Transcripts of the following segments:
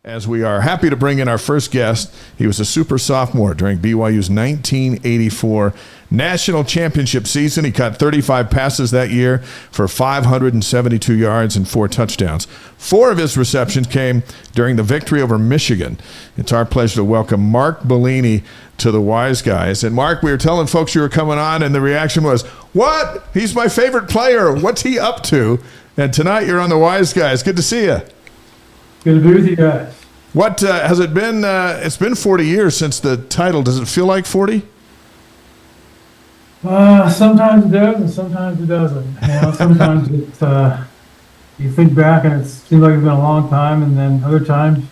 as we are happy to bring in our first guest. He was a super sophomore during BYU's 1984 national championship season. He caught 35 passes that year for 572 yards and 4 touchdowns. 4 of his receptions came during the victory over Michigan. It's our pleasure to welcome Mark Bellini to the Wise Guys. And Mark, we were telling folks you were coming on, and the reaction was, "What? He's my favorite player. What's he up to?" And tonight you're on the Wise Guys. Good to see you. Good to be with you guys. What has it been? It's been 40 years since the title. Does it feel like 40? Sometimes it does, and sometimes it doesn't. Sometimes you think back and it seems like it's been a long time, and then other times,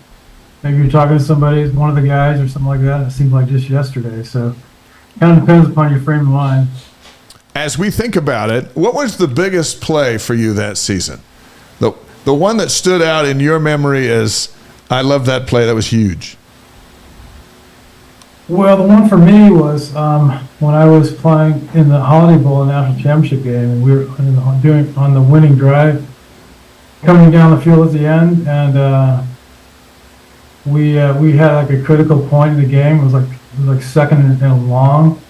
maybe you're talking to somebody, one of the guys or something like that, and it seems like just yesterday. So it kind of depends upon your frame of mind. As we think about it, what was the biggest play for you that season? The one that stood out in your memory as, I love that play, that was huge. Well, the one for me was when I was playing in the Holiday Bowl, a national championship game, and we were doing on the winning drive, coming down the field at the end, and we had like a critical point in the game. It was like second and long,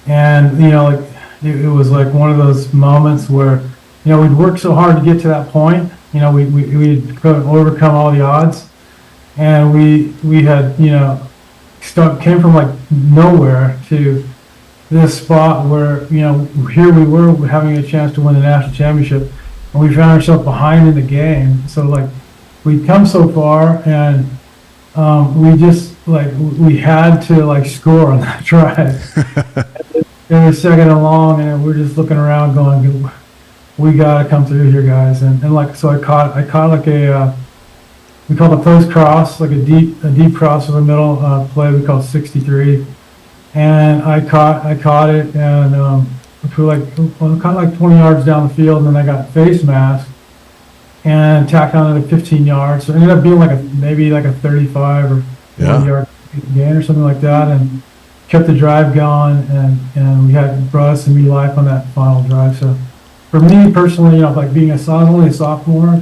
and it was like one of those moments where we'd worked so hard to get to that point. We'd overcome all the odds, and we had came from like nowhere to this spot where here we were having a chance to win the national championship, and we found ourselves behind in the game. So like we'd come so far, and we just we had to score on that drive. It was second and long, and we're just looking around going, we gotta come through here, guys. And so I caught like we called a post cross, like a deep cross in the middle play we called 63, and I caught it, and caught like 20 yards down the field, and then I got face mask and tacked on it at 15 yards. So it ended up being maybe a 35 or 40 yard gain or something like that, and kept the drive going, and we had brought us some new life on that final drive. So for me personally, being I was only a sophomore,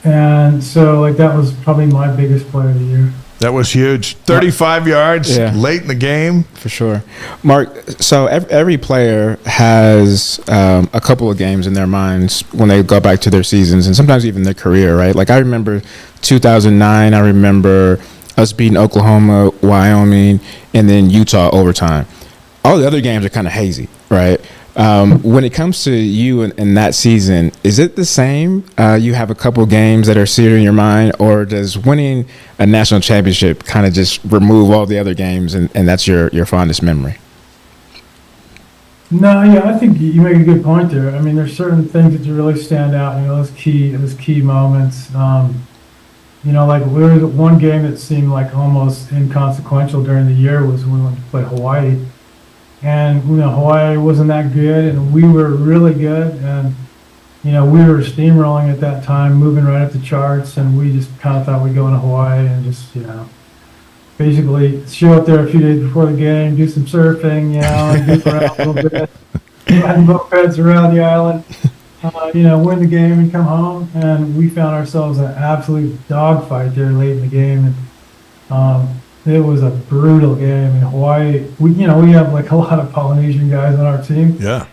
and so that was probably my biggest play of the year. That was huge. 35 yards late in the game. For sure. Mark, so every player has a couple of games in their minds when they go back to their seasons, and sometimes even their career, right? Like I remember 2009, I remember us beating Oklahoma, Wyoming, and then Utah overtime. All the other games are kind of hazy, right? When it comes to you in that season, is it the same? You have a couple games that are seared in your mind, or does winning a national championship kind of just remove all the other games, and that's your fondest memory? No, I think you make a good point there. I mean, there's certain things that really stand out. Those key moments. There was one game that seemed like almost inconsequential during the year was when we went to play Hawaii. And Hawaii wasn't that good, and we were really good, and we were steamrolling at that time, moving right up the charts, and we just kind of thought we'd go into Hawaii and just basically show up there a few days before the game, do some surfing, and goof around a little bit, riding mopeds around the island, win the game and come home. And we found ourselves in an absolute dogfight there late in the game, and it was a brutal game in Hawaii. We have a lot of Polynesian guys on our team. Yeah.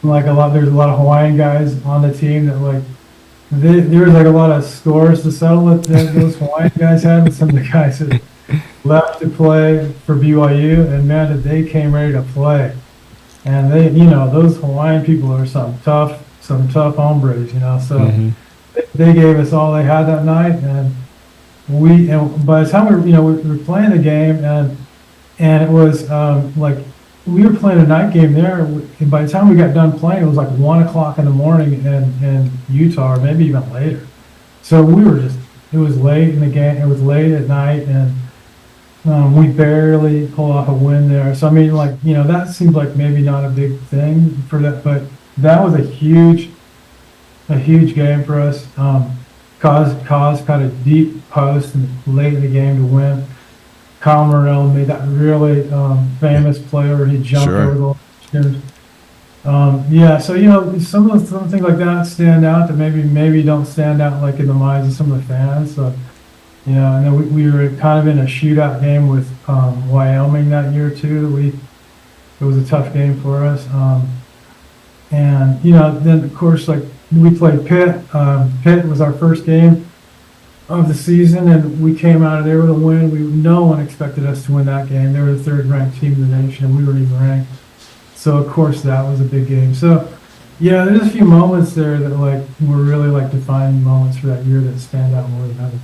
There's a lot of Hawaiian guys on the team that there was a lot of scores to settle that those Hawaiian guys had with some of the guys that left to play for BYU, and man, that they came ready to play. And they, those Hawaiian people are some tough hombres, so they gave us all they had that night, and by the time we were playing the game, and it was we were playing a night game there, and by the time we got done playing, it was 1 o'clock in the morning in Utah, or maybe even later. So it was late in the game, it was late at night, and we barely pulled off a win there. So I mean, that seems like maybe not a big thing for that, but that was a huge game for us. Cause kind of deep post and late in the game to win. Kyle Morrell made that really famous play where he jumped over the line. Yeah, so some things like that stand out that maybe don't stand out like in the minds of some of the fans. So and then we were kind of in a shootout game with Wyoming that year too. It was a tough game for us. And then of course like we played Pitt. Pitt was our first game of the season, and we came out of there with a win. No one expected us to win that game. They were the third ranked team in the nation, and we weren't even ranked. So of course that was a big game. So yeah, there's a few moments there that like were really like defining moments for that year that stand out more than others.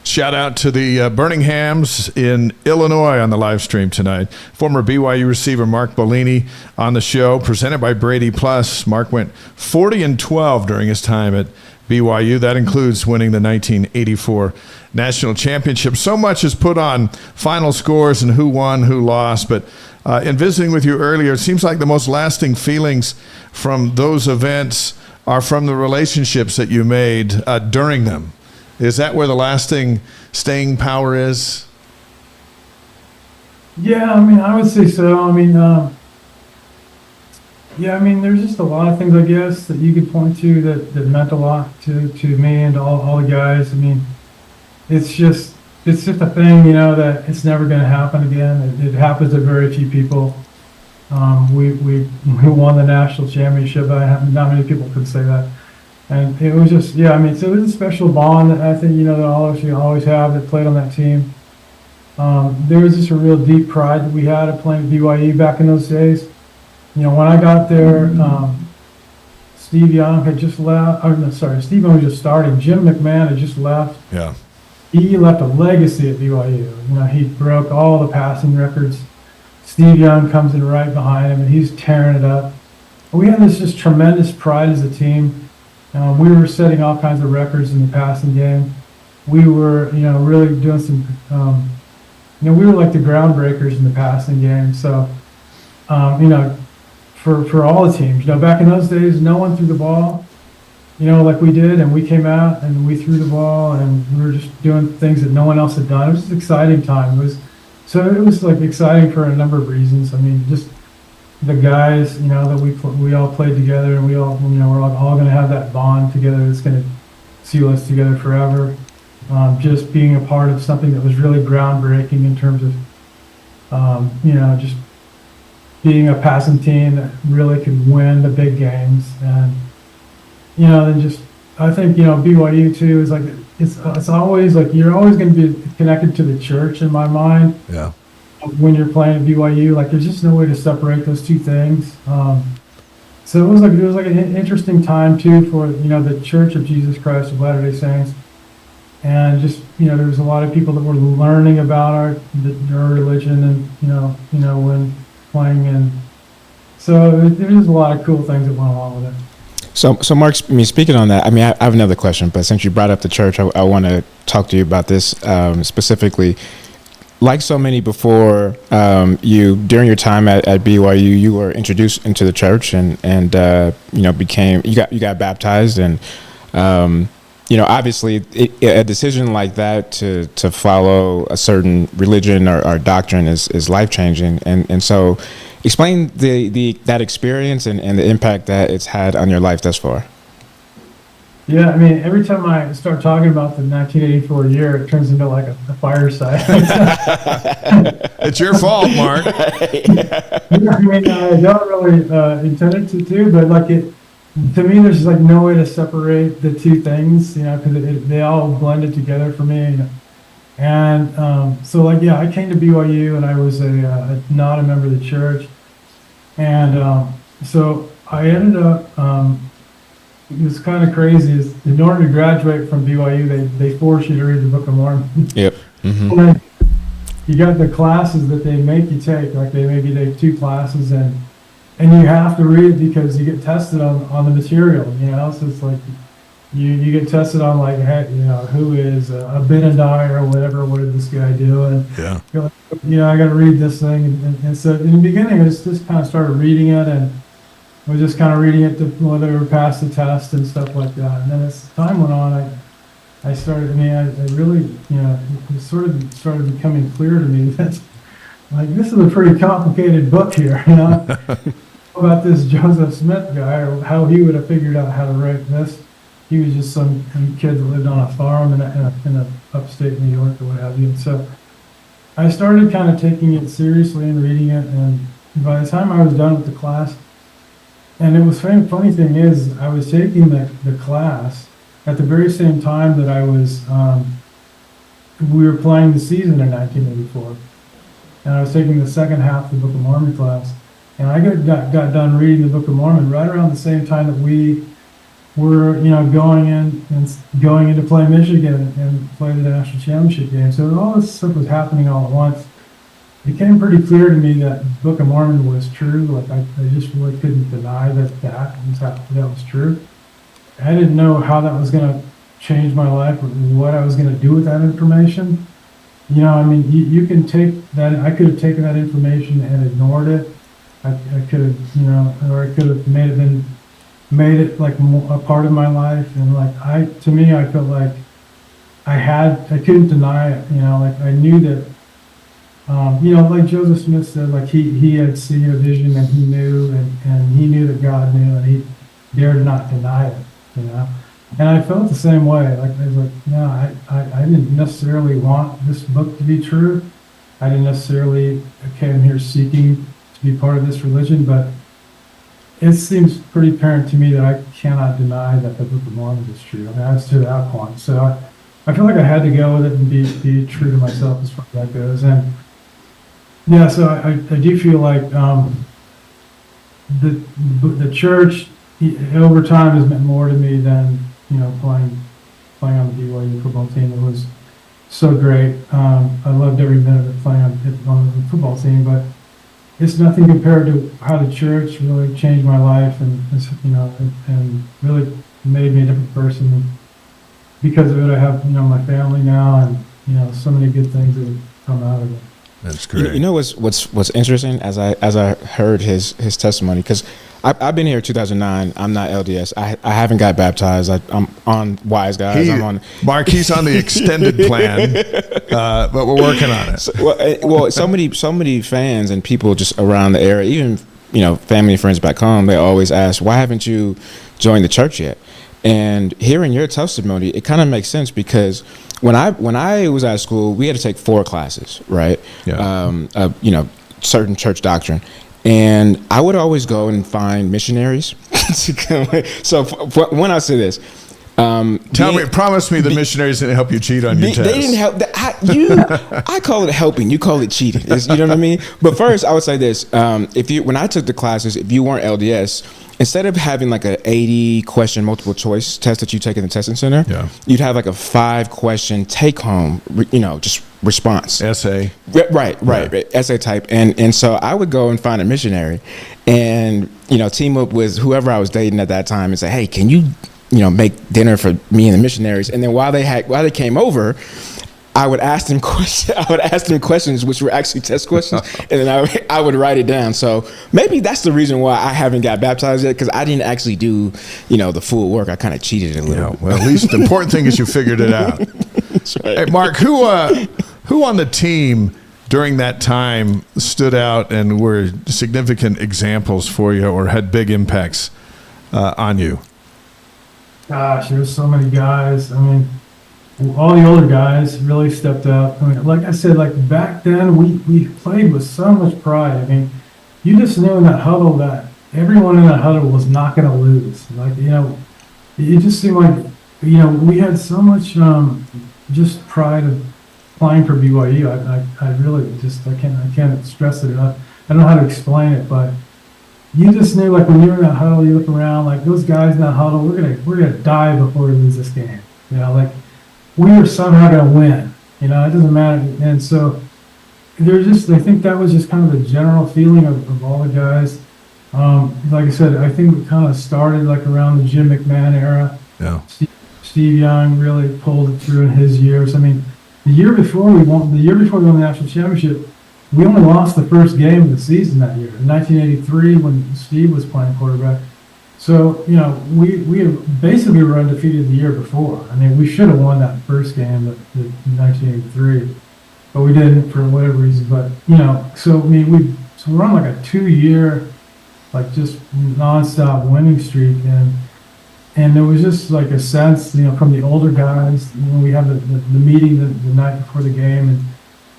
Shout out to the Birminghams in Illinois on the live stream tonight. Former BYU receiver Mark Bellini on the show, presented by Brady Plus. Mark went 40-12 during his time at BYU. That includes winning the 1984 national championship. So much is put on final scores and who won, who lost. But in visiting with you earlier, it seems like the most lasting feelings from those events are from the relationships that you made during them. Is that where the lasting staying power is? Yeah, I mean, I would say so. I mean, there's just a lot of things, I guess, that you could point to that meant a lot to me and to all the guys. I mean, it's just a thing, that it's never going to happen again. It happens to very few people. We won the national championship. Not many people could say that. And it was just, so there's a special bond that I think, that all of you always have that played on that team. There was just a real deep pride that we had at playing at BYU back in those days. When I got there, Steve Young had just left. Steve Young was just starting. Jim McMahon had just left. Yeah. He left a legacy at BYU. He broke all the passing records. Steve Young comes in right behind him, and he's tearing it up. We had this just tremendous pride as a team. We were setting all kinds of records in the passing game. We were, really doing some, we were like the groundbreakers in the passing game. So, for all the teams, back in those days, no one threw the ball, like we did, and we came out and we threw the ball, and we were just doing things that no one else had done. It was an exciting time. It was like exciting for a number of reasons. I mean, just the guys, that we all played together, and we all, we're all going to have that bond together that's going to seal us together forever. Just being a part of something that was really groundbreaking in terms of, just being a passing team that really could win the big games. And, then just, I think, BYU too is like, it's always like, you're always going to be connected to the church in my mind. Yeah. When you're playing at BYU, like there's just no way to separate those two things. So it was like an interesting time too for the Church of Jesus Christ of Latter-day Saints, and just there was a lot of people that were learning about our religion, and when playing, and so there's a lot of cool things that went along with it. So Mark, speaking on that, I have another question, but since you brought up the church, I want to talk to you about this specifically. Like so many before you, during your time at BYU, you were introduced into the church and you got baptized, and obviously a decision like that to follow a certain religion or doctrine is life changing, and so explain that experience and the impact that it's had on your life thus far. Yeah, I mean, every time I start talking about the 1984 year, it turns into like a fireside. It's your fault, Mark. I mean, I don't really intend it to do, but like to me, there's just like no way to separate the two things, because they all blended together for me. And so like, yeah, I came to BYU and I was not a member of the church. And so I ended up, it was kind of crazy. In order to graduate from BYU, they force you to read the Book of Mormon. Yep. Mm-hmm. And you got the classes that they make you take. Like they have 2 classes, and you have to read it because you get tested on the material. So it's like you get tested on like, hey, who is Abinadi or whatever. What did this guy do? And Yeah. you're like, I got to read this thing. And so in the beginning, I just kind of started reading it, and I was just kind of reading it to whether we passed the test and stuff like that. And then as time went on, I really, it sort of started becoming clear to me that, like, this is a pretty complicated book here, about this Joseph Smith guy, or how he would have figured out how to write this. He was just some kid that lived on a farm in a upstate New York or what have you. And so I started kind of taking it seriously and reading it. And by the time I was done with the class, and it was funny thing is, I was taking the class at the very same time that I was, we were playing the season in 1984. And I was taking the second half of the Book of Mormon class. And I got done reading the Book of Mormon right around the same time that we were, going in to play Michigan and play the national championship game. So all this stuff was happening all at once. It became pretty clear to me that the Book of Mormon was true. Like I just really couldn't deny that was true. I didn't know how that was going to change my life or what I was going to do with that information. You can take that. I could have taken that information and ignored it. I could have, or I could have made it like a part of my life. And I felt like I couldn't deny it. I knew that, like Joseph Smith said, like he had seen a vision and he knew, and he knew that God knew, and he dared not deny it, And I felt the same way. Like I was like, I didn't necessarily want this book to be true. I didn't necessarily came here seeking to be part of this religion, but it seems pretty apparent to me that I cannot deny that the Book of Mormon is true. I was to that point. So I feel like I had to go with it and be true to myself as far as that goes. And yeah, so I do feel like the church over time has meant more to me than playing on the BYU football team. It was so great. I loved every minute of playing on the football team, but it's nothing compared to how the church really changed my life and really made me a different person. And because of it, I have my family now, and so many good things that have come out of it. That's great. What's interesting as I heard his testimony, because I've been here 2009. I'm not LDS. I haven't got baptized. I'm on Wise Guys. Mark, he's on the extended plan, but we're working on it. So many fans and people just around the area, even family and friends back home, they always ask, why haven't you joined the church yet? And hearing your testimony, it kind of makes sense, because when I was at school, we had to take 4 classes, right? Yeah. Certain church doctrine. And I would always go and find missionaries. So when I say this, promise me the missionaries didn't help you cheat on your test. They didn't help. I call it helping. You call it cheating. You know what I mean? But first, I would say this: when I took the classes, if you weren't LDS, instead of having like a 80-question multiple choice test that you take in the testing center, you'd have like a 5-question take-home, just response essay. Right, essay type. And so I would go and find a missionary, and team up with whoever I was dating at that time, and say, hey, can you make dinner for me and the missionaries? And then while they came over, I would ask them questions, which were actually test questions, and then I would write it down. So maybe that's the reason why I haven't got baptized yet, because I didn't actually do the full work. I kind of cheated a little. Well, at least the important thing is you figured it out. That's right. Hey, Mark, who on the team during that time stood out and were significant examples for you, or had big impacts on you? Gosh, there's so many guys. I mean, all the older guys really stepped up. I mean, like I said, like back then, we played with so much pride. I mean, you just knew in that huddle that everyone in that huddle was not going to lose. Like, it just seemed like, we had so much just pride of playing for BYU. I really just, I can't stress it enough. I don't know how to explain it, but you just knew, like, when you were in that huddle, you look around, like, those guys in that huddle, we're gonna die before we lose this game. Like, we are somehow gonna win. It doesn't matter. And so I think that was just kind of the general feeling of all the guys. Like I said, I think it kind of started like around the Jim McMahon era. Yeah. Steve Young really pulled it through in his years. I mean, the year before we won the national championship, we only lost the first game of the season that year, in 1983, when Steve was playing quarterback. So, we basically were undefeated the year before. I mean, we should have won that first game in 1983, but we didn't for whatever reason. But, so we're on like a 2-year like just nonstop winning streak, and there was just like a sense, from the older guys, when we had the meeting the night before the game, and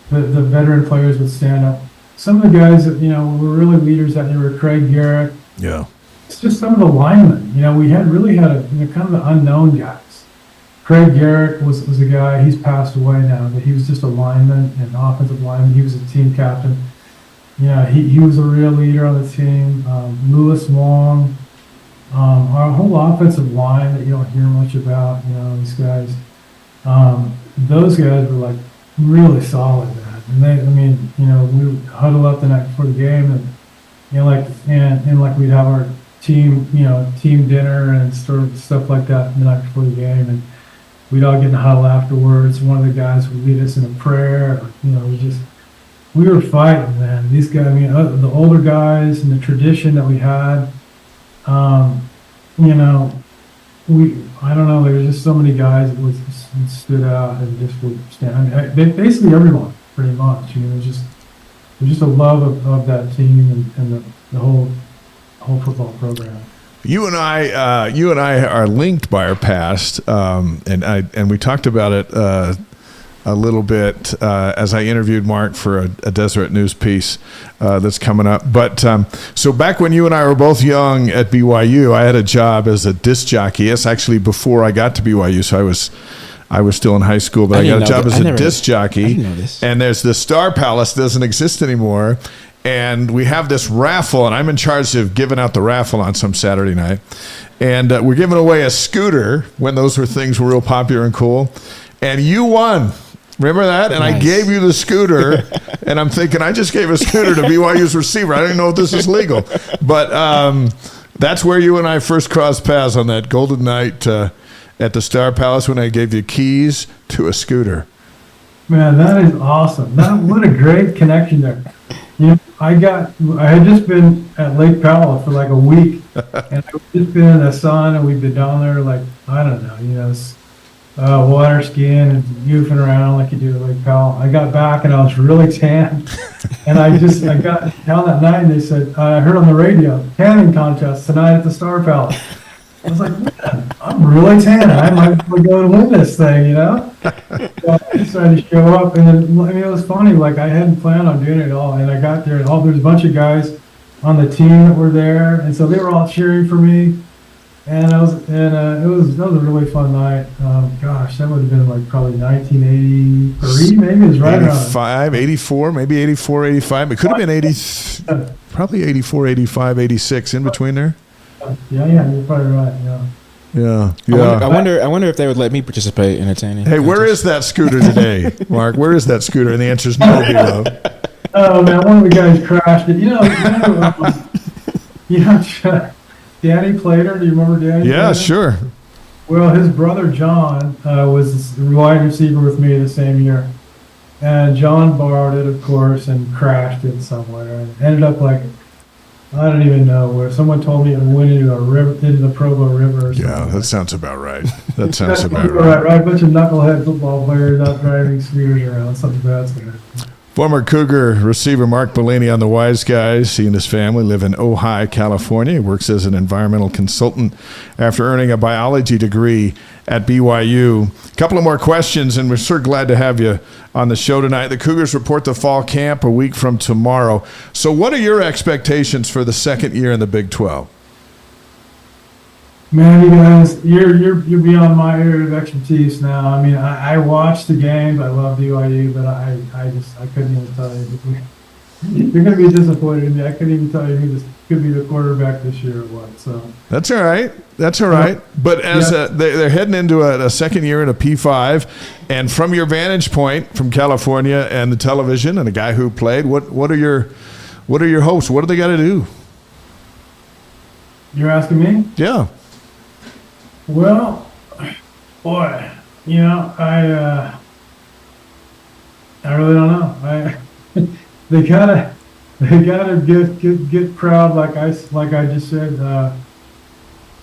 the veteran players would stand up. Some of the guys that, were really leaders that year were Craig Garrett. Yeah. It's just some of the linemen. We had a kind of the unknown guys. Craig Garrett was a guy, he's passed away now, but he was just a lineman, an offensive lineman. He was a team captain. He was a real leader on the team. Lewis Long, our whole offensive line that you don't hear much about, these guys. Those guys were like really solid, man. And we would huddle up the night before the game, and like we'd have our team dinner and sort of stuff like that the night before the game, and we'd all get in a huddle afterwards. One of the guys would lead us in a prayer. We were fighting, man. These guys, the older guys and the tradition that we had, I don't know, there were just so many guys that stood out and just would stand. Basically everyone, pretty much. It was just a love of that team and the whole football program. You and I are linked by our past, and we talked about it a little bit as I interviewed Mark for a Deseret News piece that's coming up. But so back when you and I were both young at BYU, I had a job as a disc jockey. It's actually before I got to BYU, so I was still in high school, but I got a job as a disc jockey. I didn't know this. And there's the Star Palace, doesn't exist anymore. And we have this raffle, and I'm in charge of giving out the raffle on some Saturday night. And we're giving away a scooter when those things were real popular and cool. And you won. Remember that? And Nice. I gave you the scooter, and I'm thinking, I just gave a scooter to BYU's receiver. I don't even know if this is legal. But that's where you and I first crossed paths, on that golden night at the Star Palace, when I gave you keys to a scooter. Man, that is awesome. What a great connection there. I had just been at Lake Powell for like a week, and I've just been in the sun, and we've been down there like, I don't know, water skiing and goofing around like you do at Lake Powell. I got back and I was really tan, and I got down that night, and they said, I heard on the radio, tanning contest tonight at the Star Palace. I was like, man, I'm really tan. I might go and win this thing, So I decided to show up, and then, it was funny. Like, I hadn't planned on doing it at all, and I got there, and there's a bunch of guys on the team that were there, and so they were all cheering for me, and it was a really fun night. Gosh, that would have been like probably 1983, maybe. It was right 85, 84, maybe 84, 85. It could have been 80, probably 84, 85, 86, in between there. Yeah, you're probably right. Yeah. Yeah. I wonder if they would let me participate in a tanning. Hey, where is that scooter today, Mark? Where is that scooter? And the answer is no, Hero. Oh man, one of the guys crashed it. Danny Plater. Do you remember Danny? Yeah, Plater? sure. Well, his brother John was the wide receiver with me the same year, and John borrowed it, of course, and crashed it somewhere, and ended up like, I don't even know where. Someone told me it went into a river, into the Provo River or something. Yeah, that sounds about right. That sounds about right. right. A bunch of knucklehead football players out driving scooters around. Something bad's gonna happen. Former Cougar receiver Mark Bellini on the Wise Guys. He and his family live in Ojai, California. He works as an environmental consultant after earning a biology degree at BYU. A couple of more questions, and we're sure glad to have you on the show tonight. The Cougars report to fall camp a week from tomorrow. So what are your expectations for the second year in the Big 12? Man, you guys, you're beyond my area of expertise now. I watched the games. I love BYU, but I couldn't even tell you. You're going to be disappointed in me. I couldn't even tell you who could be the quarterback this year or what. So that's all right. That's all right. But as they're heading into a second year in a P5, and from your vantage point from California and the television, and a guy who played, what are your hopes? What do they got to do? You're asking me? Yeah. Well, boy, I really don't know. They gotta get proud, like I just said.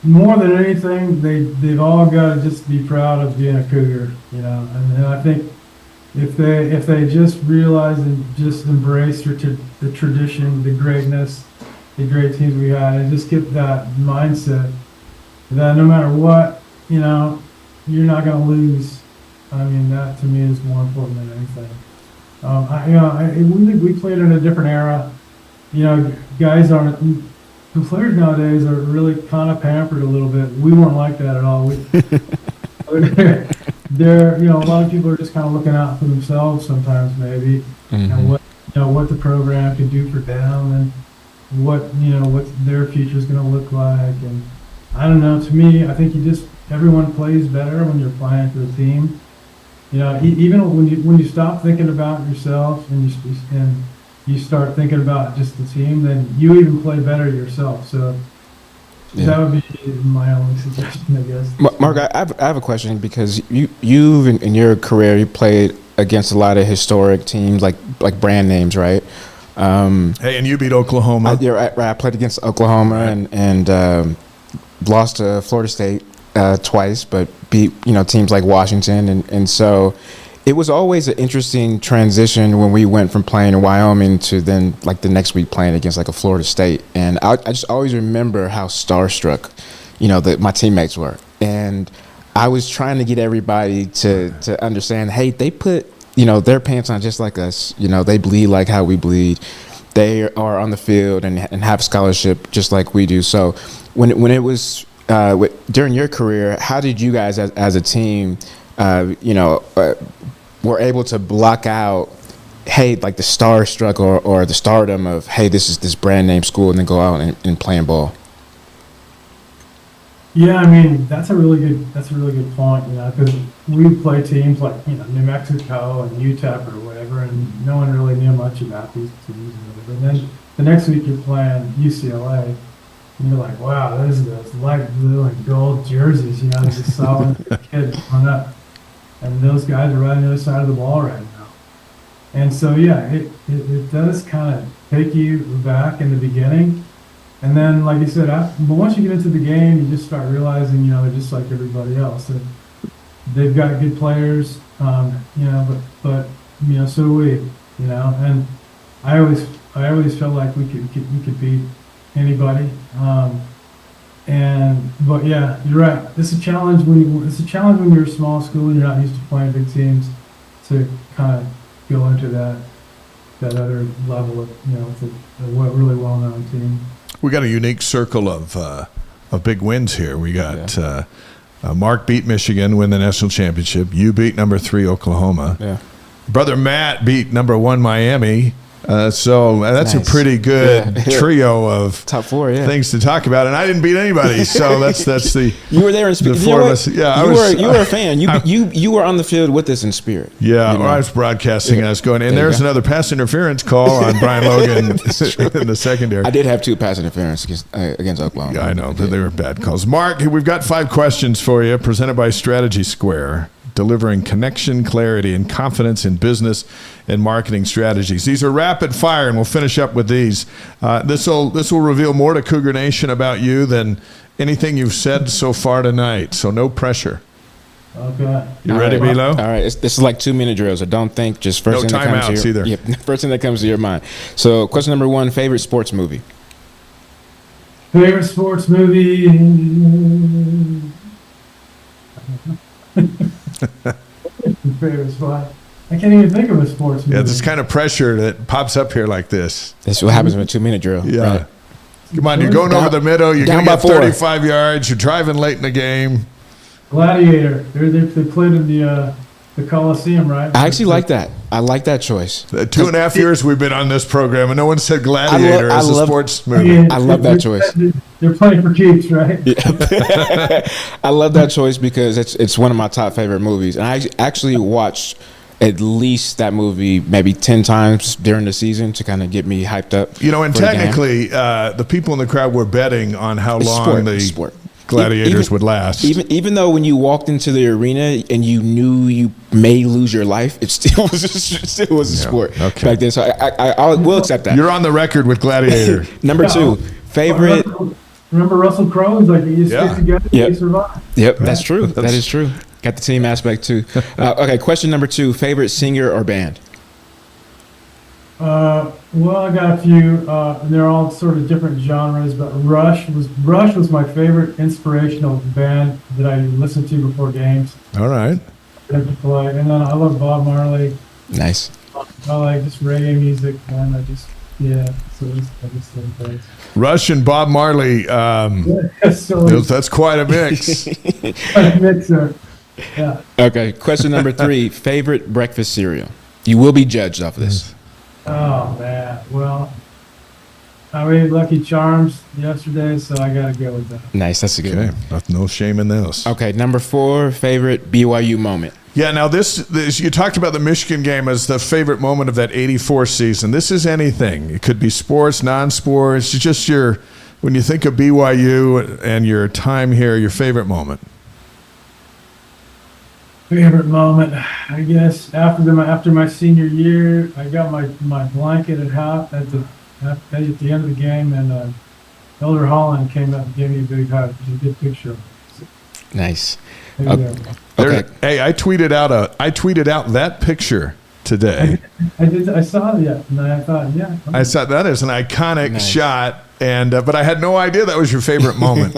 More than anything, they've all got to just be proud of being a Cougar, And I think if they just realize and just embrace the tradition, the greatness, the great teams we had, and just get that mindset that no matter what, you know, you're not going to lose. I mean, that to me is more important than anything. We played in a different era. You know, guys aren't, the players nowadays are really kind of pampered a little bit. We weren't like that at all. They're, you know, a lot of people are just kind of looking out for themselves sometimes, maybe, and what the program can do for them, and what their future is going to look like. And I don't know. To me, I think everyone plays better when you're playing for the team. You know, even when you stop thinking about yourself and you start thinking about just the team, then you even play better yourself. So that would be my only suggestion, I guess. Mark, I have a question, because you've in your career, you played against a lot of historic teams, like brand names, right? Hey, and you beat Oklahoma. I played against Oklahoma and lost to Florida State twice, but beat teams like Washington, and so it was always an interesting transition when we went from playing in Wyoming to then like the next week playing against like a Florida State. And I just always remember how starstruck, my teammates were. And I was trying to get everybody to understand, hey, they put, their pants on just like us. They bleed like how we bleed. They are on the field and have scholarship just like we do. So when it was during your career, how did you guys as a team, were able to block out, hey, like the starstruck or the stardom of, hey, this is this brand name school, and then go out and playing ball? Yeah, I mean, that's a really good point, because we play teams like, New Mexico and UTEP or whatever, and no one really knew much about these teams or whatever. And then the next week you're playing UCLA, and you're like, wow, those light blue and gold jerseys, just solid kid growing up. And those guys are right on the other side of the ball right now. And so, yeah, it does kind of take you back in the beginning. And then, like you said, but once you get into the game, you just start realizing, they're just like everybody else. And they've got good players, but so do we, And I always felt like we could beat anybody. But yeah, you're right. It's a challenge when you're a small school and you're not used to playing big teams, to kind of go into that other level of a really well-known team. We got a unique circle of big wins here. We got Mark beat Michigan, win the national championship. You beat number 3 Oklahoma. Yeah. Brother Matt beat number 1 Miami. So that's nice. A pretty good trio of top 4 things to talk about, and I didn't beat anybody. So that's the you were there in spirit. You were a fan. You were on the field with us in spirit. Yeah, I was broadcasting. I was going, and there's another pass interference call on Brian Logan in the secondary. I did have 2 pass interference against Oklahoma. Yeah, I know, but they were bad calls. Mark, we've got 5 questions for you, presented by Strategy Square, delivering connection, clarity, and confidence in business and marketing strategies. These are rapid fire, and we'll finish up with these. This will reveal more to Cougar Nation about you than anything you've said so far tonight, so no pressure. Okay. You ready, Bilo? All right. This is like 2-minute drills, so don't think, just first thing that comes to your either. Yeah, first thing that comes to your mind. So question number 1, favorite sports movie? Favorite sports movie? Favorite spot. I can't even think of a sports movie. Yeah, this kind of pressure that pops up here like this. That's what happens with a 2-minute drill. Yeah. Right. Come on, you're going over the middle. You're going to get 35 yards. You're driving late in the game. Gladiator. They played in the Coliseum, right? I actually like that. I like that choice. 2.5 years we've been on this program, and no one said Gladiator as a sports movie. Yeah, I love that choice. They're playing for keeps, right? Yeah. I love that choice because it's one of my top favorite movies. And I actually watched at least that movie maybe 10 times during the season to kind of get me hyped up. And technically, the people in the crowd were betting on how long the Gladiators would last. Even though when you walked into the arena and you knew you may lose your life, it still was a sport back then. So I will accept that. You're on the record with Gladiator. Number 2, favorite. Remember Russell Crowe? Like, you stick together, you survive. Yep, that's true. That is true. Got the team aspect too. Okay, question number 2, favorite singer or band? Well, I got a few, and they're all sort of different genres, but Rush was my favorite inspirational band that I listened to before games. All right. And then I love Bob Marley. Nice. I like just reggae music, and I just think things. Rush and Bob Marley. So That's quite a mix. mixer. Yeah. Okay, question number 3. Favorite breakfast cereal? You will be judged off of this. Oh man. Well, I ate Lucky Charms yesterday, so I gotta go with that. Nice, that's a good Okay, one. no shame in this. Okay, number 4, favorite BYU moment. Yeah, now this you talked about the Michigan game as the favorite moment of that 84 season. This is anything. It could be sports, non-sports. It's just when you think of BYU and your time here, your favorite moment. Favorite moment, I guess after my senior year, I got my blanket at the end of the game, and Elder Holland came up and gave me a big hug. It was a good picture. Nice. There you go. Okay. Hey, I tweeted out that picture today. I saw that, and I thought, yeah. I saw that as an iconic Nice. shot, and but I had no idea that was your favorite moment.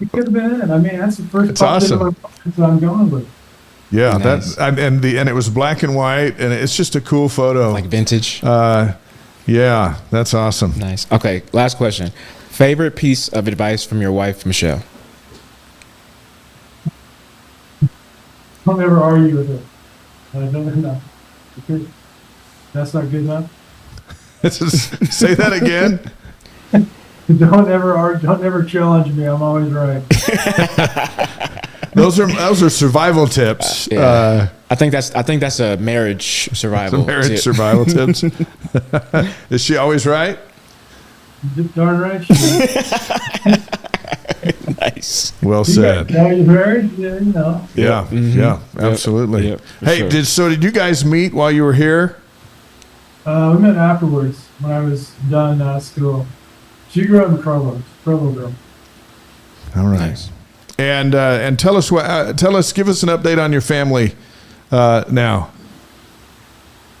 It could have been it. I mean, that's the first. It's awesome. So I'm going with. Yeah, Nice. and it was black and white, and it's just a cool photo. Like vintage. Yeah, that's awesome. Nice. Okay, last question. Favorite piece of advice from your wife, Michelle? Don't ever argue with it. I don't know. That's not good enough. Say that again. Don't ever argue. Don't ever challenge me. I'm always right. Those are survival tips. Yeah. I think that's a marriage survival. tip. Survival tips. Is she always right? Darn right. She is. Nice. Well said. Now you're married. Yeah, you know. Yeah, Mhm. yeah, Yep. absolutely. Yep, for Hey, sure. did you guys meet while you were here? We met afterwards when I was done school. She grew up in Provo girl. All right. Nice. And give us an update on your family now.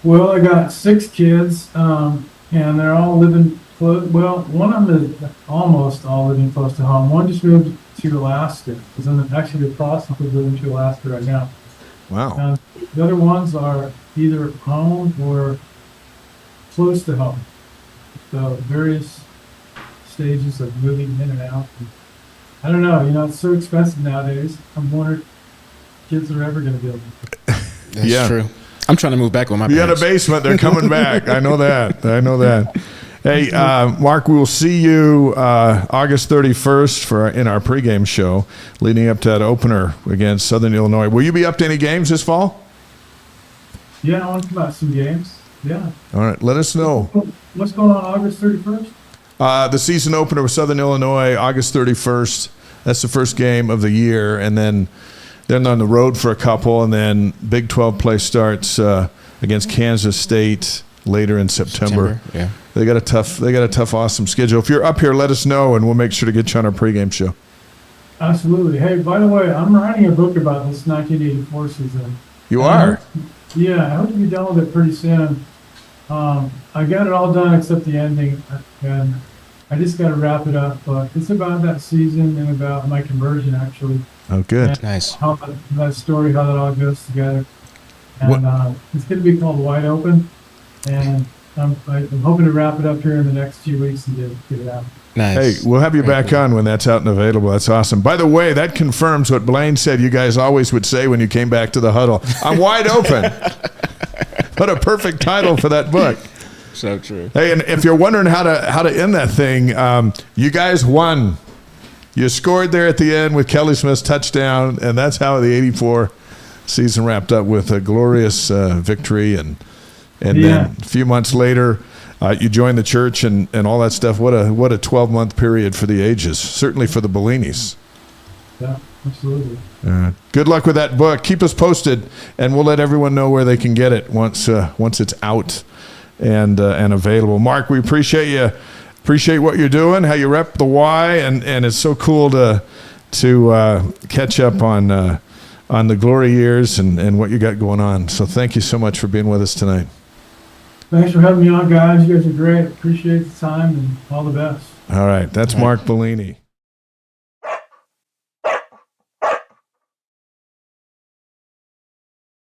Well, I got 6 kids, and they're all living close. Well, one of them is almost all living close to home. One just moved to Alaska. Is actually the process of moving to Alaska right now. Wow. The other ones are either home or close to home. So various stages of moving in and out. I don't know. It's so expensive nowadays. I'm wondering if kids are ever going to be able to. That's Yeah. true. I'm trying to move back with my You got a parents. basement. They're coming back. I know that. Hey, Mark, we will see you August 31st in our pregame show leading up to that opener against Southern Illinois. Will you be up to any games this fall? Yeah, I want to come out to some games. Yeah. All right, let us know. What's going on August 31st? The season opener with Southern Illinois, August 31st. That's the first game of the year, and then they're on the road for a couple, and then Big 12 play starts against Kansas State later in September. Yeah. They got a tough, awesome schedule. If you're up here, let us know, and we'll make sure to get you on our pregame show. Absolutely. Hey, by the way, I'm writing a book about this 1984 season. You are? Yeah, I hope to be done with it pretty soon. I got it all done except the ending, and I just got to wrap it up. But it's about that season and about my conversion, actually. Oh, good. And Nice. how that story, how that all goes together. And it's going to be called Wide Open, and I'm hoping to wrap it up here in the next few weeks and get it out. Nice. Hey, we'll have you Very back cool. on when that's out and available. That's awesome. By the way, that confirms what Blaine said you guys always would say when you came back to the huddle. I'm wide open. What a perfect title for that book. So true. Hey, and if you're wondering how to end that thing, you guys won. You scored there at the end with Kelly Smith's touchdown, and that's how the 84 season wrapped up with a glorious victory. And then a few months later, you joined the church and all that stuff. What a 12-month period for the ages, certainly for the Bellinis. Yeah, absolutely. Good luck with that book. Keep us posted, and we'll let everyone know where they can get it once it's out and available. Mark, we appreciate you. Appreciate what you're doing, how you rep the Y, and it's so cool to catch up on the glory years and what you got going on. So thank you so much for being with us tonight. Thanks for having me on, guys. You guys are great. Appreciate the time and all the best. All right. That's Mark Bellini.